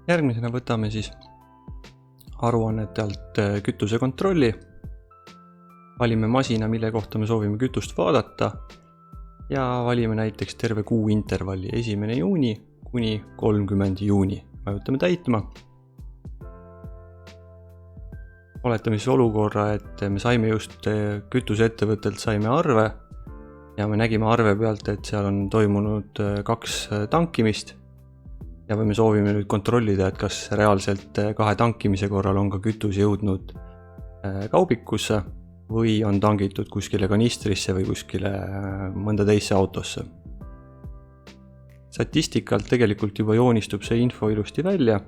Järgmisena võtame siis aruannete alt kütuse kontrolli. Valime masina, mille kohta me soovime kütust vaadata ja valime näiteks terve kuu intervalli 1. juuni kuni 30. juuni. Vajutame täitma. Oletame siis olukorra, et me saime just kütuseettevõttelt saime arve ja me nägime arve pealt, et seal on toimunud 2 tankimist ja me soovime nüüd kontrollida, et kas reaalselt 2 tankimise korral on ka kütus jõudnud kaubikusse või on tangitud kuskile kanistrisse või kuskile mõnda teisse autosse. Statistikalt tegelikult juba joonistub see info ilusti välja.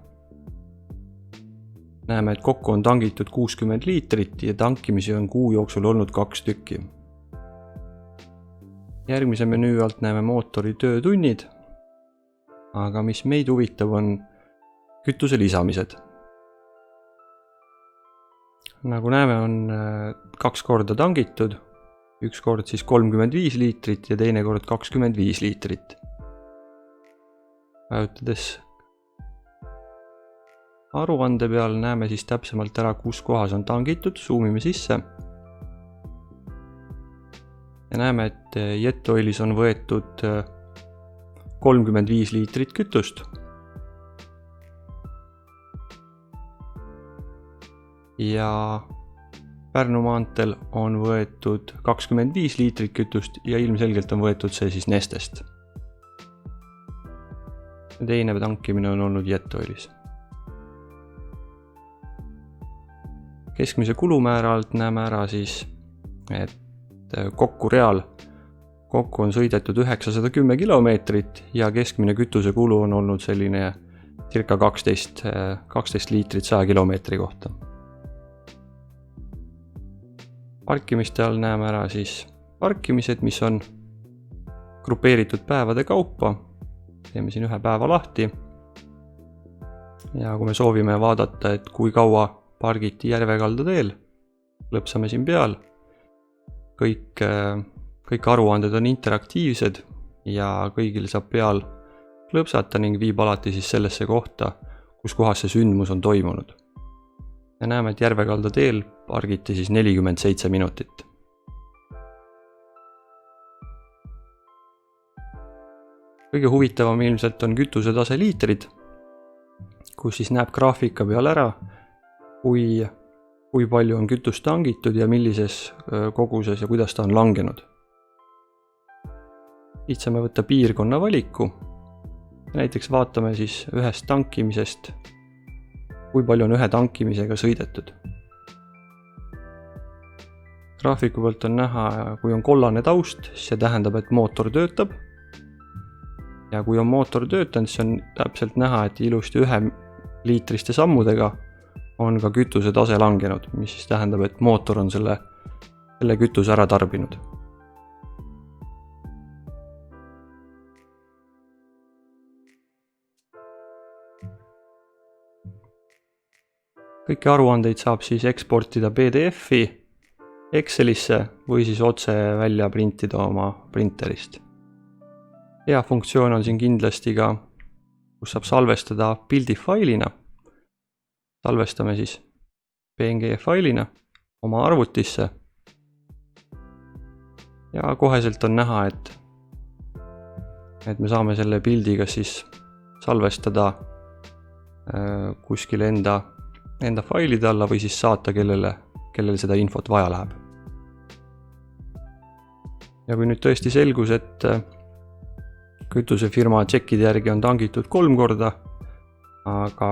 Näeme, et kokku on tangitud 60 liitrit ja tankimisi on kuu jooksul olnud 2 tükki. Järgmise menüü alt näeme mootori töötunnid, aga mis meid huvitab on kütuse lisamised. Nagu näeme, on 2 korda tangitud, üks kord siis 35 liitrit ja teine kord 25 liitrit. Vajutades aruande peal näeme siis täpsemalt ära, kus kohas on tangitud, zoomime sisse. Ja näeme, et Jet-Oilis on võetud 35 liitrit kütust. Ja Pärnu maanteel on võetud 25 liitrit kütust ja ilmselgelt on võetud see siis Nestest. Teine tankimine on olnud Jet-Oilis. Keskmise kulumäära alt näeme ära siis, et kokku on sõidetud 910 kilomeetrit ja keskmine kütuse kulu on olnud selline circa 12 liitrit 100 kilomeetri kohta. Parkimiste all näeme ära siis parkimised, mis on grupeeritud päevade kaupa. Teeme siin ühe päeva lahti. Ja kui me soovime vaadata, et kui kaua pargiti Järvekalda teel, lõpsame siin peal. Kõik aruanded on interaktiivsed ja kõigil saab peal klõpsata ning viib alati siis sellesse kohta, kus kohas see sündmus on toimunud. Ja näeme, et Järvekalda teel pargiti siis 47 minutit. Kõige huvitavam ilmselt on kütuse tase liitrid, kus siis näeb graafika peal ära, kui palju on kütust tangitud ja millises koguses ja kuidas ta on langenud. Siit saame võtta piirkonna valiku. Näiteks vaatame siis ühest tankimisest, kui palju on ühe tankimisega sõidetud. Graafiku pealt on näha, kui on kollane taust, siis see tähendab, et mootor töötab. Ja kui on mootor töötanud, siis on täpselt näha, et ilusti 1 liitriste sammudega on ka kütuse tase langenud, mis siis tähendab, et mootor on selle kütuse ära tarbinud. Kõiki aruandeid saab siis eksportida PDF-i, Excelisse või siis otse välja printida oma printerist. Hea funktsioon on siin kindlasti ka, kus saab salvestada pildifailina. Salvestame siis PNG failina oma arvutisse. Ja koheselt on näha, et me saame selle pildiga siis salvestada kuskile enda failide alla või siis saata kellele seda infot vaja läheb. Ja kui nüüd tõesti selgus, et kütusefirma tšekkide järgi on tangitud 3 korda, aga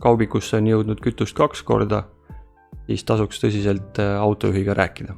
kaubikusse on jõudnud kütust 2 korda, siis tasuks tõsiselt autojuhiga rääkida.